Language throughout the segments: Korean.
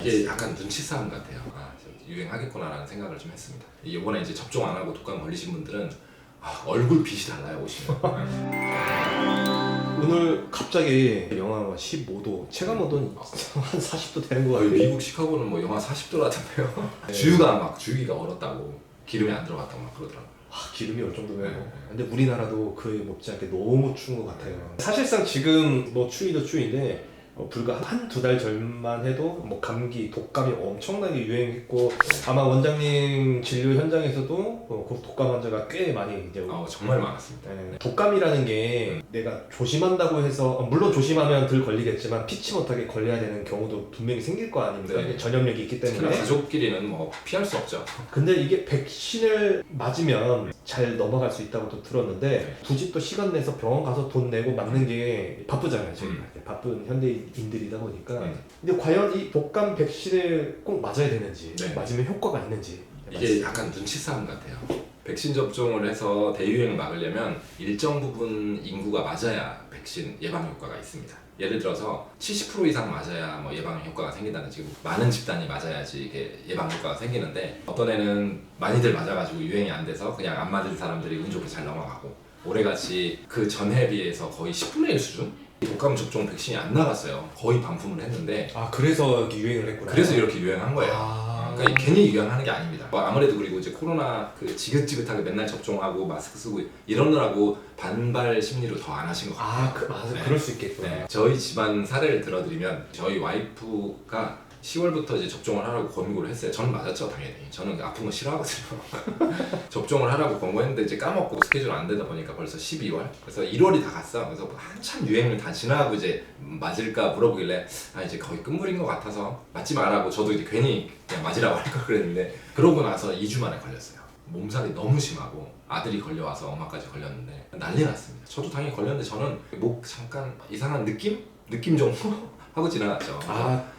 이게 약간 눈치 싸움 같아요. 유행하겠구나라는 생각을 좀 했습니다. 이번에 이제 접종 안 하고 독감 걸리신 분들은 얼굴 빛이 달라요, 오시면. 오늘 갑자기 영하 15도, 체감온도는 한 40도 되는 것 같아요. 미국 시카고는 뭐 영하 40도라던데요. 주유기가 얼었다고, 기름이 안 들어갔다고 막 그러더라고요. 기름이 얼 정도면. 근데 우리나라도 그에 못지않게 너무 추운 것 같아요. 사실상 지금 뭐 추위도 추위인데 불과 한두 달 전만 해도 뭐 감기, 독감이 엄청나게 유행했고 아마 원장님 진료 현장에서도 그 독감 환자가 꽤 많이 이제 정말 많았습니다. 독감이라는 게 내가 조심한다고 해서 물론 조심하면 덜 걸리겠지만 피치 못하게 걸려야 되는 경우도 분명히 생길 거 아닙니까? 네. 전염력이 있기 때문에. 특히나 가족끼리는 뭐 피할 수 없죠. 근데 이게 백신을 맞으면 잘 넘어갈 수 있다고 또 들었는데 굳이 또 시간 내서 병원 가서 돈 내고 맞는 게 바쁘잖아요 지금. 바쁜 현대인들이다 보니까. 근데 과연 이 독감 백신을 꼭 맞아야 되는지, 맞으면 효과가 있는지, 이게 약간 눈치 싸움 같아요. 백신 접종을 해서 대유행을 막으려면 일정 부분 인구가 맞아야 백신 예방 효과가 있습니다. 예를 들어서 70% 이상 맞아야 뭐 예방 효과가 생긴다든지 많은 집단이 맞아야지 이게 예방 효과가 생기는데 어떤 애는 많이들 맞아가지고 유행이 안 돼서 그냥 안 맞은 사람들이 운 좋게 잘 넘어가고 올해같이 그 전해에 비해서 거의 10분의 1 수준? 독감 접종 백신이 안 나갔어요. 거의 반품을 했는데 그래서 이렇게 유행을 했구나. 그래서 이렇게 유행한 거예요. 그러니까 괜히 유행하는 게 아닙니다. 아무래도 그리고 이제 코로나 지긋지긋하게 맨날 접종하고 마스크 쓰고 이러느라고 반발 심리로 더 안 하신 것 같아요. 맞아. 그럴 수 있겠구나. 저희 집안 사례를 들어드리면 저희 와이프가 10월부터 이제 접종을 하라고 권고를 했어요. 저는 맞았죠, 당연히. 저는 아픈 거 싫어하거든요. 접종을 하라고 권고했는데 이제 까먹고 스케줄 안 되다 보니까 벌써 12월. 그래서 1월이 다 갔어. 그래서 한참 유행을 다 지나고 이제 맞을까 물어보길래 이제 거의 끝물인 것 같아서 맞지 말라고 저도 이제 괜히 그냥 맞으라고 할 걸 그랬는데 그러고 나서 2주 만에 걸렸어요. 몸살이 너무 심하고 아들이 걸려와서 엄마까지 걸렸는데 난리 났습니다. 저도 당연히 걸렸는데 저는 목 잠깐 이상한 느낌 정도? 하고 지나갔죠.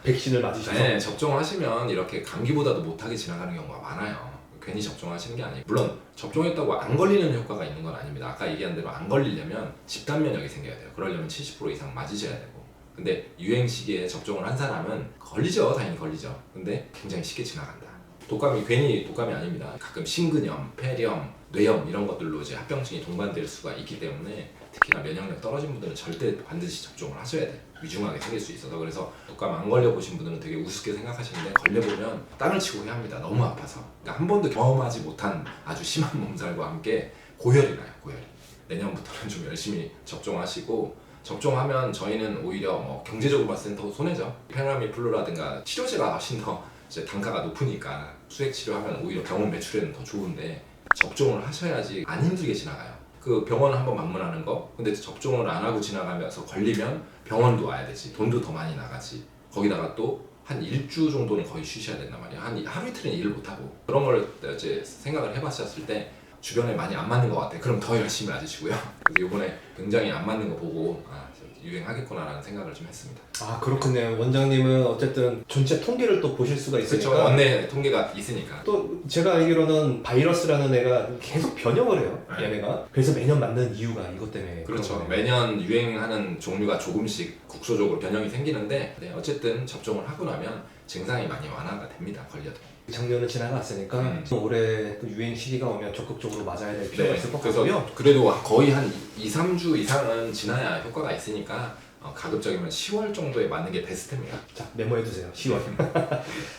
백신을 맞으셔서? 네, 접종하시면 이렇게 감기보다도 못하게 지나가는 경우가 많아요. 괜히 접종하시는 게 아니고 물론 접종했다고 안 걸리는 효과가 있는 건 아닙니다. 아까 얘기한 대로 안 걸리려면 집단 면역이 생겨야 돼요. 그러려면 70% 이상 맞으셔야 되고 근데 유행 시기에 접종을 한 사람은 걸리죠. 당연히 걸리죠. 근데 굉장히 쉽게 지나간다. 독감이 괜히 독감이 아닙니다. 가끔 심근염, 폐렴, 뇌염 이런 것들로 이제 합병증이 동반될 수가 있기 때문에 특히나 면역력 떨어진 분들은 절대 반드시 접종을 하셔야 돼요. 위중하게 생길 수 있어서. 그래서 독감 안 걸려보신 분들은 되게 우습게 생각하시는데 걸려보면 땅을 치고 해야 합니다. 너무 아파서. 그러니까 한 번도 경험하지 못한 아주 심한 몸살과 함께 고열이 나요. 고열이. 내년부터는 좀 열심히 접종하시고 접종하면 저희는 오히려 뭐 경제적으로 봤을 땐 더 손해죠. 페라미플루라든가 치료제가 훨씬 더 이제 단가가 높으니까 수액 치료하면 오히려 병원 매출에는 더 좋은데 접종을 하셔야지 안 힘들게 지나가요. 그 병원 한번 방문하는 거 근데 접종을 안 하고 지나가면서 걸리면 병원도 와야 되지 돈도 더 많이 나가지 거기다가 또 한 일주 정도는 거의 쉬셔야 된단 말이야. 한 하루 이틀은 일을 못하고 그런 걸 이제 생각을 해봤었을 때 주변에 많이 안 맞는 것 같아. 그럼 더 열심히 맞으시고요. 그래서 이번에 굉장히 안 맞는 거 보고 유행하겠구나라는 생각을 좀 했습니다. 그렇군요. 원장님은 어쨌든 전체 통계를 또 보실 수가 있으니까. 그렇죠. 원내 통계가 있으니까. 또 제가 알기로는 바이러스라는 애가 계속 변형을 해요. 얘네가. 그래서 매년 맞는 이유가 이것 때문에. 그렇죠. 매년 유행하는 종류가 조금씩 국소적으로 변형이 생기는데 어쨌든 접종을 하고 나면 증상이 많이 완화가 됩니다. 걸려도. 작년은 지나갔으니까 올해 또 유행 시기가 오면 적극적으로 맞아야 될 필요가 있을 것 같고요. 그래도 거의 한 2-3주 이상은 지나야 효과가 있으니까 가급적이면 10월 정도에 맞는 게 베스트입니다. 자, 메모해두세요. 10월.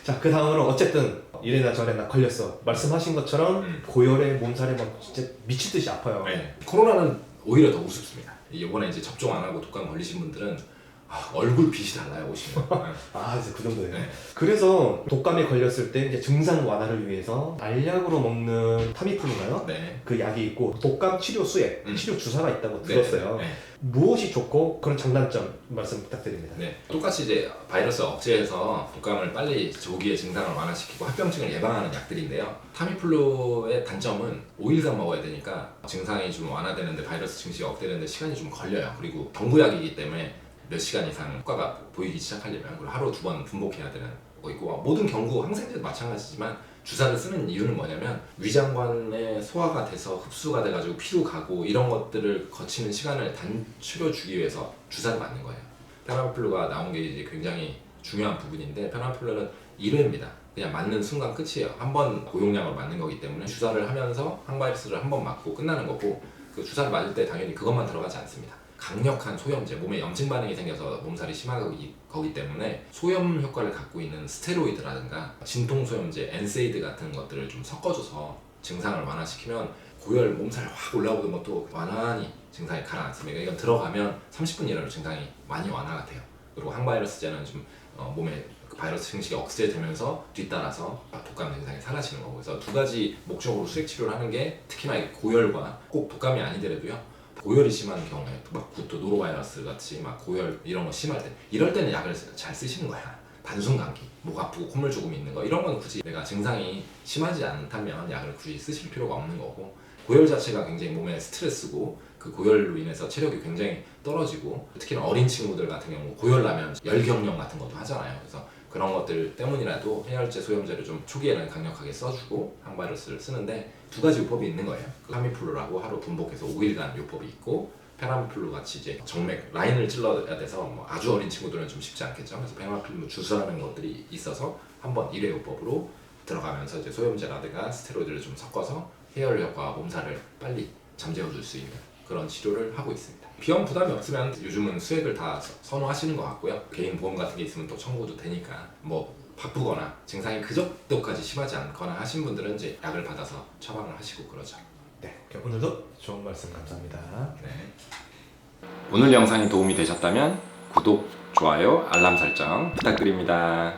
자, 그 다음으로 어쨌든 이래나 저래나 걸렸어. 말씀하신 것처럼 고열에 몸살에 막 진짜 미치듯이 아파요. 네. 코로나는 오히려 더 우습습니다. 이번에 이제 접종 안 하고 독감 걸리신 분들은 얼굴 빛이 달라요, 오시면. 이제 그 정도예요. 네. 그래서 독감에 걸렸을 때 이제 증상 완화를 위해서 알약으로 먹는 타미플루인가요? 네. 그 약이 있고 독감 치료 수액, 치료 주사가 있다고 들었어요. 네. 무엇이 좋고 그런 장단점 말씀 부탁드립니다. 네. 똑같이 이제 바이러스 억제해서 독감을 빨리 조기에 증상을 완화시키고 합병증을 예방하는 약들인데요. 타미플루의 단점은 5일간 먹어야 되니까 증상이 좀 완화되는데 바이러스 증식이 억제되는데 시간이 좀 걸려요. 그리고 경구약이기 때문에 몇 시간 이상 효과가 보이기 시작하려면 하루 2번 분복해야 되는 거 있고 모든 경구 항생제도 마찬가지지만 주사를 쓰는 이유는 뭐냐면 위장관에 소화가 돼서 흡수가 돼가지고 피로 가고 이런 것들을 거치는 시간을 단축해 주기 위해서 주사를 맞는 거예요. 페라플루가 나온 게 이제 굉장히 중요한 부분인데 페나필룰은 1회입니다. 그냥 맞는 순간 끝이에요. 한 번 고용량으로 맞는 거기 때문에 주사를 하면서 항바이러스를 한 번 맞고 끝나는 거고 그 주사를 맞을 때 당연히 그것만 들어가지 않습니다. 강력한 소염제, 몸에 염증 반응이 생겨서 몸살이 심한 거기 때문에 소염 효과를 갖고 있는 스테로이드라든가 진통 소염제, 엔세이드 같은 것들을 좀 섞어줘서 증상을 완화시키면 고열, 몸살 확 올라오던 것도 완전히 증상이 가라앉습니다. 이건 들어가면 30분 이내로 증상이 많이 완화가 돼요. 그리고 항바이러스제는 좀 몸에 그 바이러스 증식이 억제되면서 뒤따라서 독감 증상이 사라지는 거고, 그래서 두 가지 목적으로 수액 치료를 하는 게 특히나 이 고열과 꼭 독감이 아니더라도요. 고열이 심한 경우에 막 구토, 노로바이러스 같이 막 고열 이런 거 심할 때 이럴 때는 약을 잘 쓰시는 거야. 단순 감기, 목 아프고 콧물 조금 있는 거 이런 건 굳이 내가 증상이 심하지 않다면 약을 굳이 쓰실 필요가 없는 거고, 고열 자체가 굉장히 몸에 스트레스고 그 고열로 인해서 체력이 굉장히 떨어지고 특히나 어린 친구들 같은 경우 고열 나면 열경련 같은 것도 하잖아요. 그래서 그런 것들 때문이라도 해열제, 소염제를 좀 초기에는 강력하게 써주고 항바이러스를 쓰는데 두 가지 요법이 있는 거예요. 그 타미플루라고 하루 분복해서 5일간 요법이 있고, 페나필루 같이 이제 정맥 라인을 찔러야 돼서 뭐 아주 어린 친구들은 좀 쉽지 않겠죠. 그래서 페나필루 주사하는 것들이 있어서 한번 1회 요법으로 들어가면서 이제 소염제라든가 스테로이드를 좀 섞어서 해열 효과와 몸살을 빨리 잠재워줄 수 있는 그런 치료를 하고 있습니다. 비용 부담이 없으면 요즘은 수액을 다 선호하시는 것 같고요. 개인 보험 같은 게 있으면 또 청구도 되니까, 뭐 바쁘거나 증상이 그 정도까지 심하지 않거나 하신 분들은 이제 약을 받아서 처방을 하시고 그러죠. 네, 오늘도 좋은 말씀 감사합니다. 네. 오늘 영상이 도움이 되셨다면 구독, 좋아요, 알람 설정 부탁드립니다.